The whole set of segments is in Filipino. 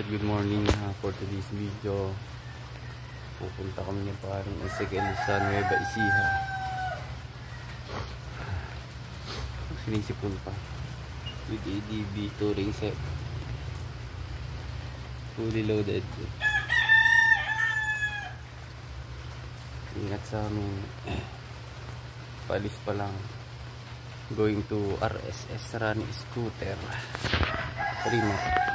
Alright, good morning for today's video. Pupunta kami ng parang Ezekiel sa Nueva Ecija. Sinisipon pa with ADB touring set, fully loaded. Ingat sa amin, palis pa lang. Going to RSS Rani Scooter Rima.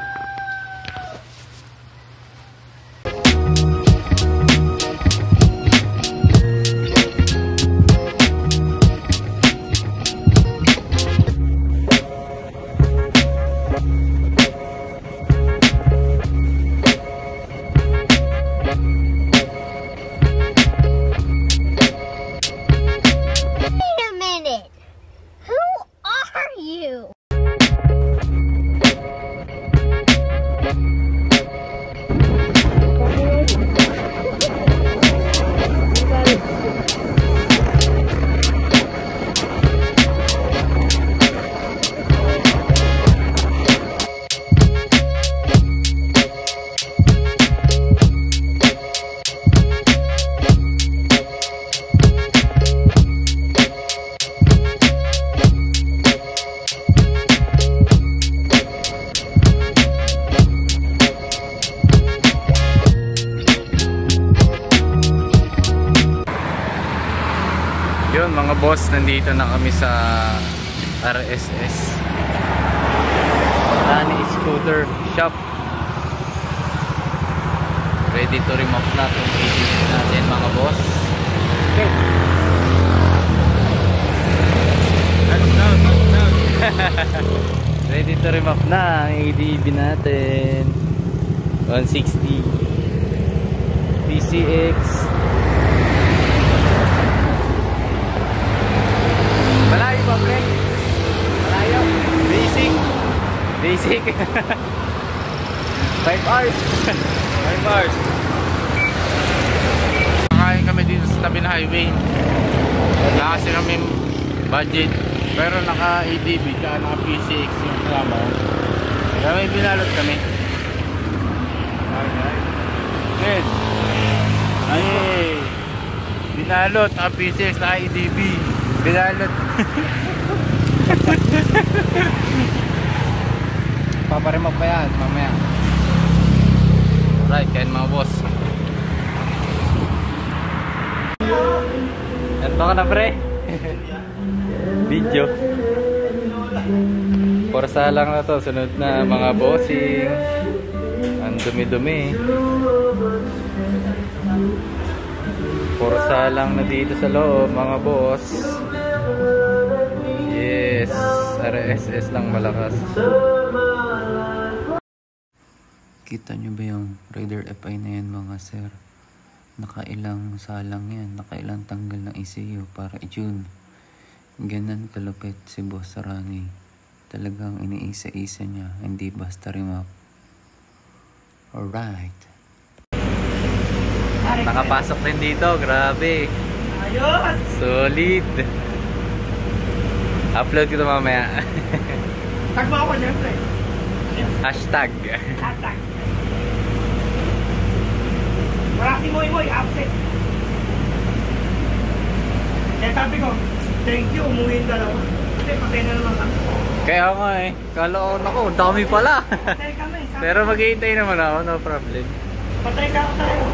Yun mga boss, nandito na kami sa RSS Rani Scooter Shop. Ready to remove na itong ADB natin mga boss. Okay. Ready to remove na ang ADB natin. 160 PCX. Malayo ba, pre? Malayo. Basic. 5 hours. 5 hours. Nakain kami dito sa tabi ng highway. Wala kasi kami budget. Pero naka ADB ka, naka PCX yung kasama. Kaya may binalot kami. Good. Ay, binalot, naka PCX, naka ADB. Binalot. Paparemove pa yan mamaya. Right, kain mga boss. Ito ka na pre. Video. Porsa lang na to. Sunod na mga bossing. Ang dumi-dumi. Porsa lang na dito sa loob mga boss. Yes, RSS lang malakas. Kita nyo ba yung Raider FI na yan mga sir? Nakailang salang yan, nakailang tanggal ng ECU para i-tune. Ganun kalupit si Boss Rani. Talagang iniisa-isa niya, hindi basta remap. Alright. Nakapasok din dito, grabe. Ayos! Solid. Upload ko ito mamaya. Tag mo ako siyempre. Hashtag. Wala si Moy absent. Kaya sabi ko, thank you, umuwi yung dalawa. Kasi patay na naman kami. Kaya nga eh, kala ko naku, dami pala. Patay kami. Pero maghihintay naman ako, no problem. Patay ka ako tayo.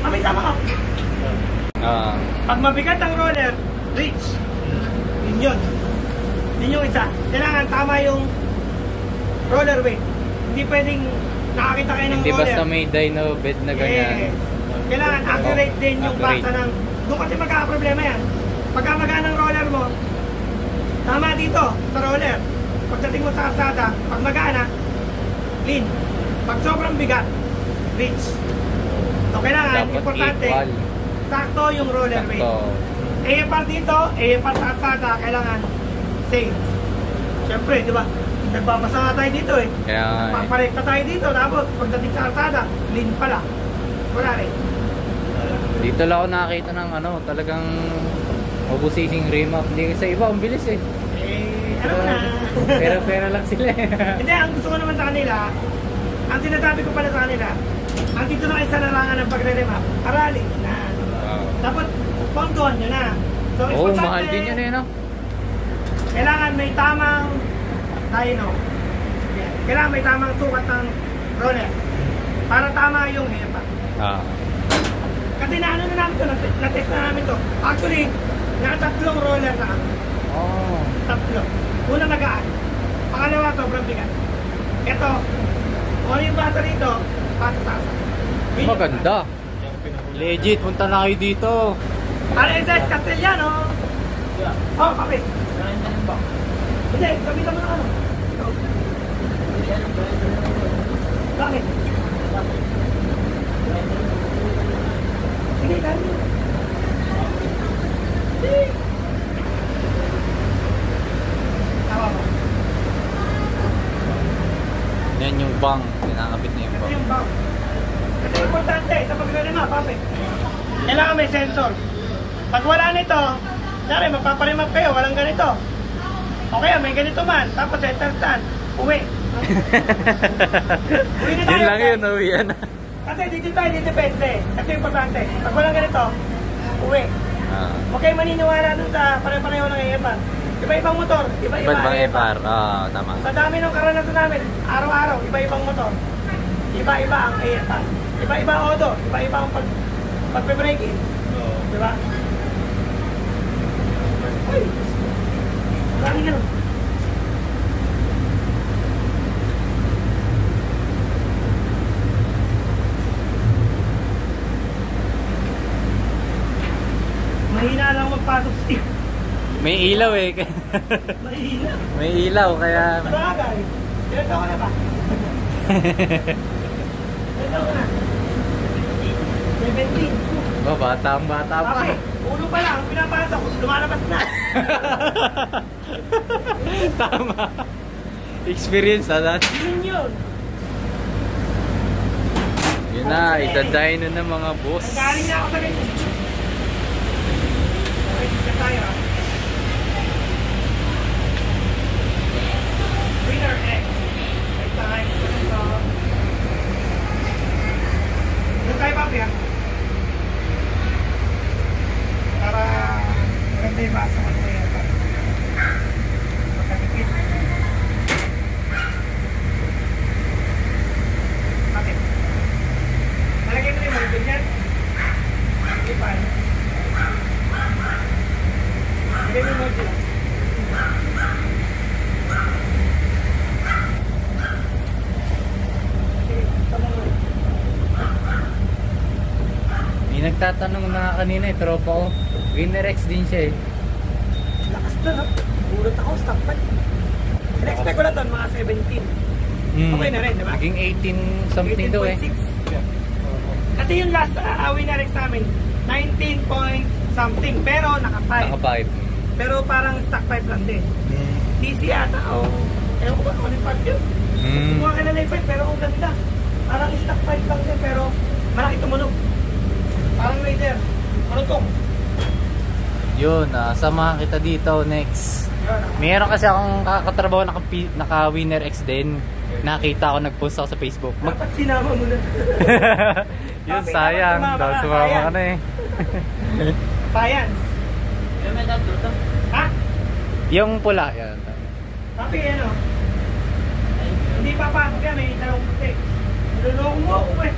Kami sama ka. Pag mabigat ang roller, reach. Yun. Yun yung isa. Kailangan tama yung roller weight. Hindi pwedeng nakakita kayo ng hindi roller. Hindi basta may dyno bed na ganyan. Kailangan accurate din yung basa ng... Doon kasi magkakaproblema yan. Pagka magaan ang roller mo, tama dito sa roller. Pagdating mo sa kalsada, pag magaan na, lean. Pag sobrang bigat, reach. So kailangan, dapat importante, equal. Sakto yung roller weight. AFR dito, AFR sa kalsada, kailangan safe. Siyempre, di ba? Nagbabasa na tayo dito eh. Kaya paparekta tayo dito, tapos pagdating sa kalsada, lean pala. Wala rin. Dito lang ako nakakita ng ano, talagang mabusising remap. Hindi sa iba, ang bilis eh. Ano na? Pera-pera lang sila eh. Hindi, ang gusto ko naman sa kanila, Ang sinasabi ko pala sa kanila, ang dito na kayo sa larangan ng pagre-remap, aralin na. Dapat, pontuhan nyo na. So, Oo, mahal din yun eh, no? kailangan may tamang dyno. Yan. Kailangan may tamang sukat ng roller. Para tama yung hepa. Kasi naano na namin ito, natest na namin ito. Actually, naka-tatlong roller na kami. Oh. Tatlo. Una magaan. Pangalawa, sobrang bigat. Ito, kung ano yung bata rito, pasa-sasa. Maganda. Legit, punta na kayo dito. RSS Castellano. Oh, papi. Hindi, gamitan mo na ano. Bakit? Sige, kami. Tama ba? Yan yung bang. Pinakabit na yung Ito bang. yung bang. Ito yung importante sa paglalima, papi. Kailangan may sensor. Pag wala nito, siyari, magpaparimap kayo, walang ganito. O kaya may ganito man, tapos center stand, uwi. Uwi na tayo. Yun lang yun, uwi yan. Kasi dito tayo, dito depende. Ito yung importante. Pag walang ganito, uwi. Huwag kayo maniniwala dun sa pare-pareho ng EFR. Iba-ibang motor, iba-iba Iba't EFR. Tama. Sa dami ng karanasan namin, araw-araw, iba-ibang motor. Iba-iba ang EFR. Iba-iba ang auto, iba-iba ang pagpe-braking. Diba? Ay! Maraming ganun. Mahina lang magpasok siya. May ilaw eh. Mahina. May ilaw kaya... Bagay. Ilan taon ka na ba? Ilan taon ka na? 17. Bata pa. Okay, ulo pa lang, pinapasok, lumalabas na. Tama. Experience na that. Yun. Yun na, itadayin na ng mga boss. Nagaling na ako sa ganyan. Okay, dito tayo. Winner X. Right time. So, doon tayo papi ha. Para maganda yung basa mo na yan. Magkatipid. Okay. Nalagay mo na yung mga ganyan. Ipan. Nalagay mo yung mga ganyan. May nagtatanong na kanina eh, tropa ko. Winner X din siya eh. Lakas na, no? Bulot ako, stop pa. In-expect ko lang doon, mga 17. Okay na rin, di ba? Naging 18 something daw eh. 18.6. Kasi yung last winner X namin, 19 point something, pero naka-5. Naka-5. Pero parang stock 5 lang din. DC ata, o. Ewan ko ba, ano yung part yun? Kumuha ka na na yung 5, pero ang ganda. Parang stock 5 lang din, pero malaki tumunog. Parang Raider. Ano to? Yun, samahan kita dito next. Meron kasi akong kakatrabaho naka-Winner X din. Nakita ko, nag-post ako sa Facebook. Dapat sinama mo na. Yun, sayang. Daw sumama ka na eh. Science. Ha? Yung pula, yan. Papi, ano? Hindi papasok yan, may dalawang puti. Niloloko mo ako eh.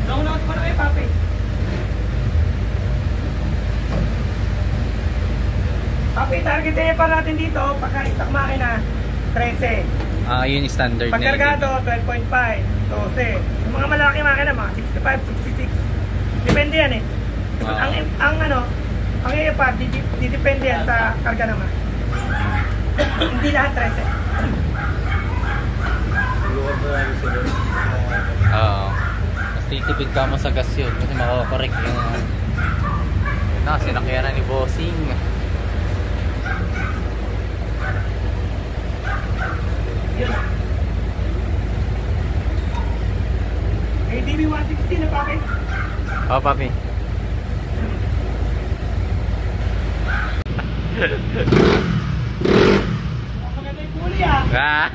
Naunawat pa na kayo, papi. Papi, target na pa natin dito, pagka-stock makina, 13. Yun yung standard na Pagkargado, 12.5, 12. Yung mga malaki makina, mga 65, 66. Depende yan eh. Ang ano, ang EFR, didepende yan sa karga naman. Hindi lahat 13. Oo. Mas titipid ka mo sa gas yun kasi makakorek yung sinakyan na ni Bossing. Yun. ADB 160 na papi. Oo, papi. Maganda yung kulay ah. Ah.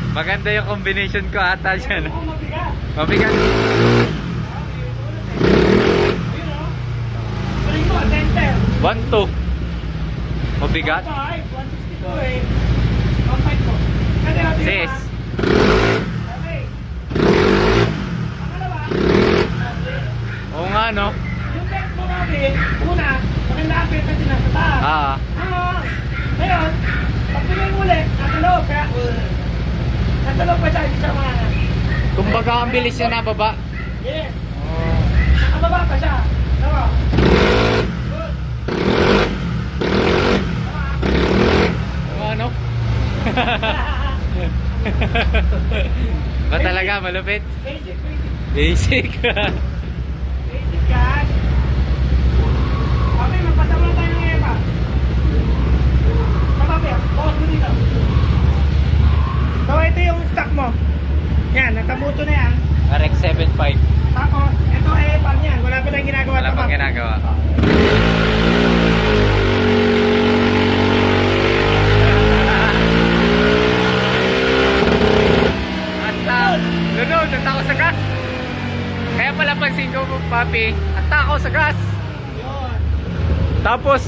Maganda yung combination ko ata dyan. Oo, mabigat. Mabigat. Ayun o. Tuloy mo, center. 1-2. Mabigat. 162 eh. 1.5 po. Kasi o, Sis. Okay. Pangalawa. Oo nga no. Yung deck mo natin, una, maganda ang peta din nasa taas. Ah. Ngayon, pag tuloy mo ulit, nasa loob, kaya nasa loob pa siya, hindi siya mga... Kumbaga ang bilis niya nababa. Yes. Oh. Nakababa pa siya. Tama. Good. Oo ano? Ba talaga malupit? Basic. Basic. Basic yan. Okay, magpasama na tayo ng EPA. Kapapi, bukas mo dito. So, ito yung stock mo. Yan, natamuto na yan. RX 75. Tapos, ito EPA niyan. Wala pa tayong ginagawa Wala sa pang map. ginagawa. Lunod, ang tako sa gas. Kaya pala pansin ko, papi, ang tako sa gas. Yun. Tapos,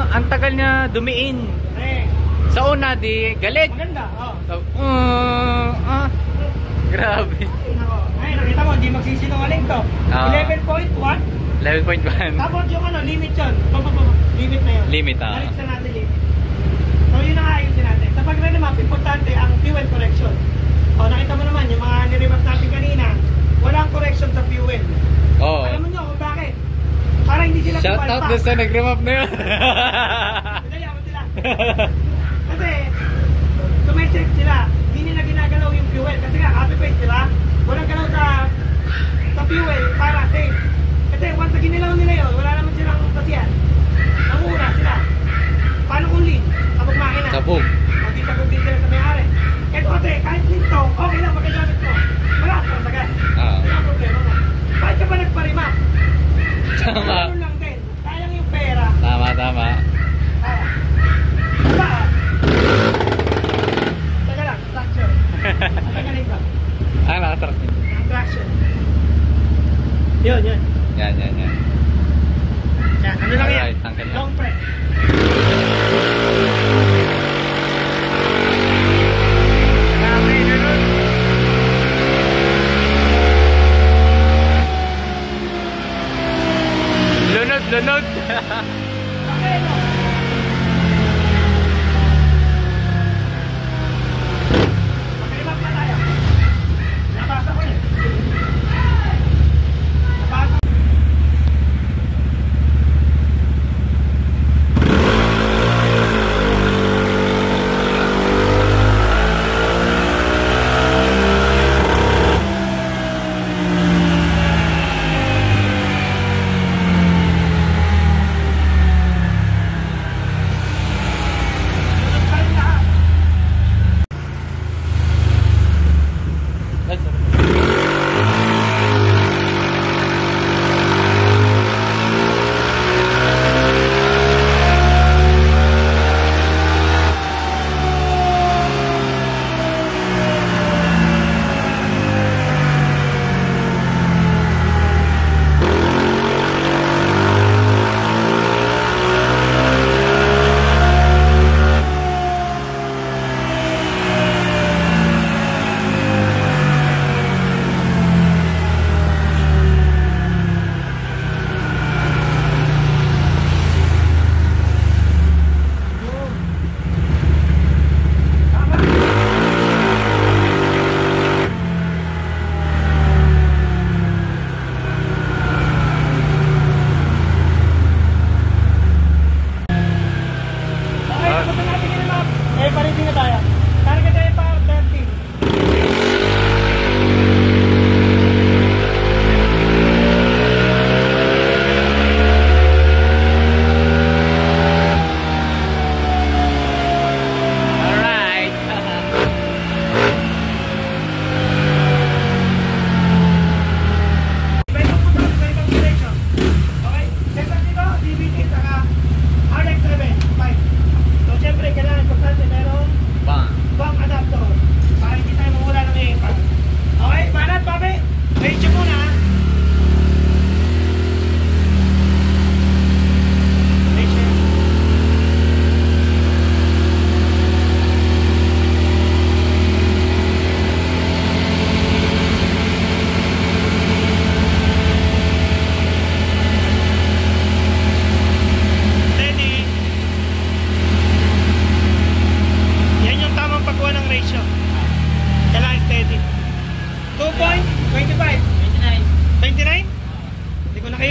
ang tagal niya dumiin. Eh, Sa una, di galit. maganda. Grabe. Ay, nakita mo, hindi magsisinungaling to. 11.1. 11.1. Tapos yung limit yun. Limit na yun. Limit, Balik sa natin limit. So yun ang ayusin natin. Sa pag-remap, importante ang fuel correction. O, nakita mo naman, yung mga niremap natin kanina, walang correction sa fuel. Oo. Alam mo nyo kung bakit? Para hindi sila Shout out doon sa nag-remap na yun. Pinayaman sila. Kasi, sumeset sila. Hindi nila ginagalaw yung fuel. Kasi nga, copy paste, di ba? Walang galaw sa fuel para safe. Kasi once na ginilaw nila yun, wala naman silang pasiyan. Nangura sila. Paano kung lean? Sabog makina. Sabog. Magkisabog din sila sa may-ari. Ito kasi, kahit nito, okay lang magkagamit mo. Wala ka sa gas. Hindi ang problema mo. Bakit ka pa nagpa-remap? Tama. Ano lang din. Sayang yung pera. Tama. Diba?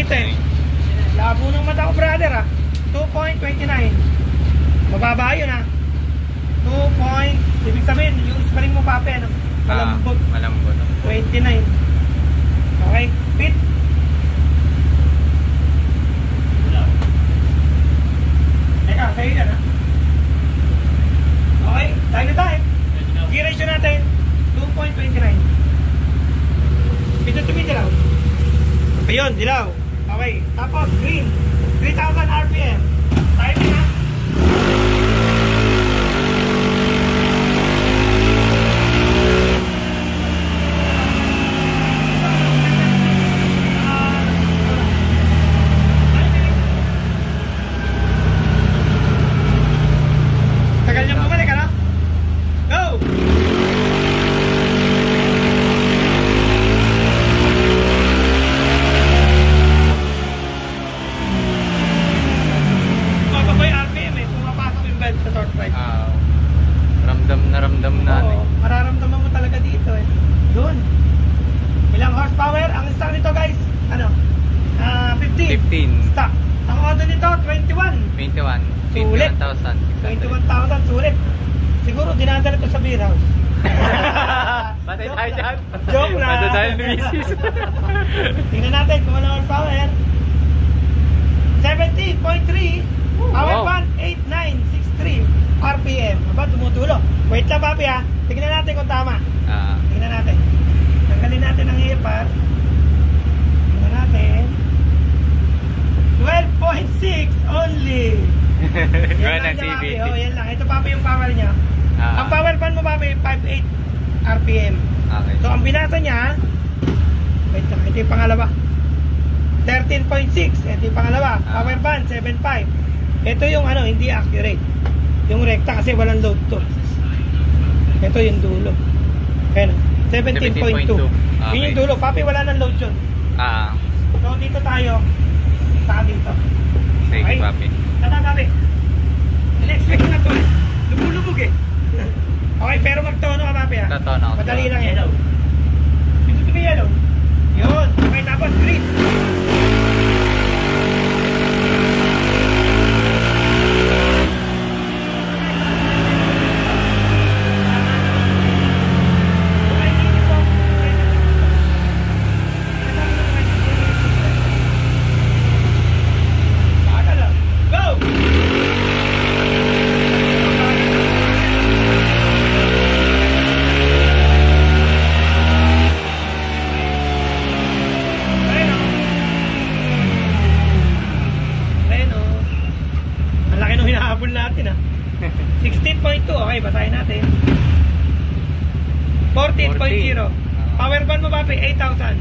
dito eh. Labo ng mata ko, brother ah. 2.29. Mababa yun ah. 2. Ibig sabihin, yung spring mo pape, ano? Malambot. Malambot. 29. Okay, fit. Teka, sa'yo yan ah. Okay, tayo na tayo. Gear ratio natin, 2.29. Ito tumidilaw. Ayun, dilaw. Okay, tapos green, 3,000 RPM. Tayo na. Tagal niyang bumalik, ano? Go! Mababay RPM eh, pumapasok yung belt sa torque ride. Ramdam na. Oo, mararamdaman mo talaga dito eh. Doon. Ilang horsepower? Ang stock nito guys, ano? 15. Stock. Ang auto nito, 21. 21,000. 21,000, sulit. Siguro dinadala ito sa beer house. Patay tayo dyan. Joke lang. Patay tayo ni Mrs. Tingnan natin kung ano horsepower. 70.3. Power Wow. band 8963 RPM. Aba, tumutulo. Wait lang papi ha. Tingnan natin kung tama. Tingnan natin. Tanggalin natin ang airpar. Tingnan natin. 12.6 only. Yan ang lang niya, papi. CVT. Oh, yan lang. Ito papi yung power niya. Ang power band mo papi 58 RPM. Okay. So ang binasa niya, wait lang, ito yung pangalawa. 13.6, ito yung pangalawa. Power band 7.5. Ito yung ano, hindi accurate. Yung recta kasi walang load to. Ito yung dulo. Ayan, 17.2. Okay. Yun yung dulo. Papi, wala nang load yun. So dito tayo. Saka dito. Sige, Okay. papi. Tata, papi. In-expect ko na to. Lumulubog eh. Okay, pero magtono ka papi ha. Tatono ako. Madali lang yan. Dito to be yellow. Yun. Okay, tapos green. Okay, green po. Baka lang. Go! Reno. Reno. Ang laki nung hinahabol natin ah. 16.2. Okay, basahin natin. 14.0. Power band mo ba? 8,000.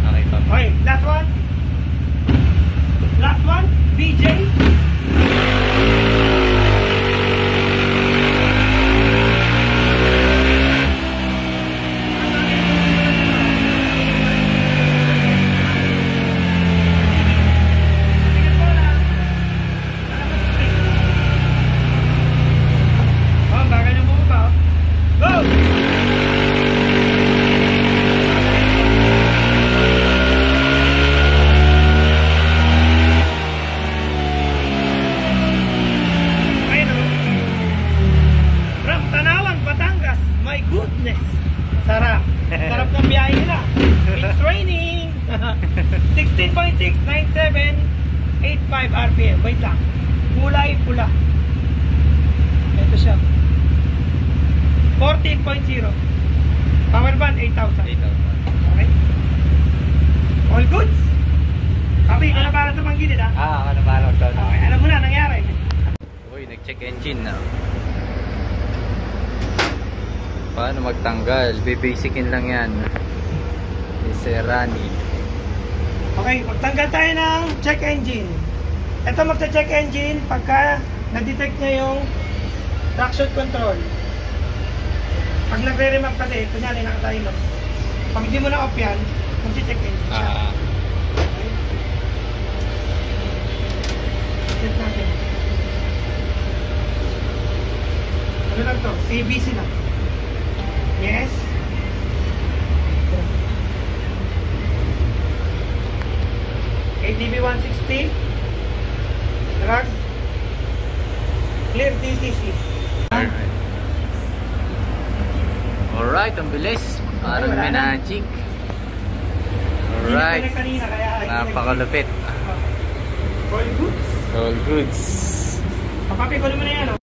Okay, papi. Okay, last one. Last one, BJ. Oh, bagal yung bumaba. Go! Ayun o. From Tanawan, Batangas. My goodness. Sarap. Sarap ng biyahe nila. It's raining. 16.6, 97, 85 RPM. Wait lang. Kulay pula. Ito siya. 14.0. Power band 8,000. 8,000. Okay. All goods. Sabi, ikaw na para sa panggilid ha. Ako na pala ito. Okay, alam mo na nangyari. Uy, nag-check engine na. Paano magtanggal? Bibasicin lang yan. Iserani. Okay, magtanggal tayo ng check engine. Ito magta-check engine pagka na-detect niya yung traction control. Pag nagre-remap kasi, kunyari nakatayo. Pag hindi mo na off yan, mag-check engine siya. Okay. Set natin. Ano lang to? ABC lang. Yes. DB 160. Drag. Clear DTC. Alright. Alright, ang bilis. Parang Wala na. magic. Hindi Alright. na kanina, kaya Napakalupit. all goods. All goods. Papapikulo mo na yan, oh.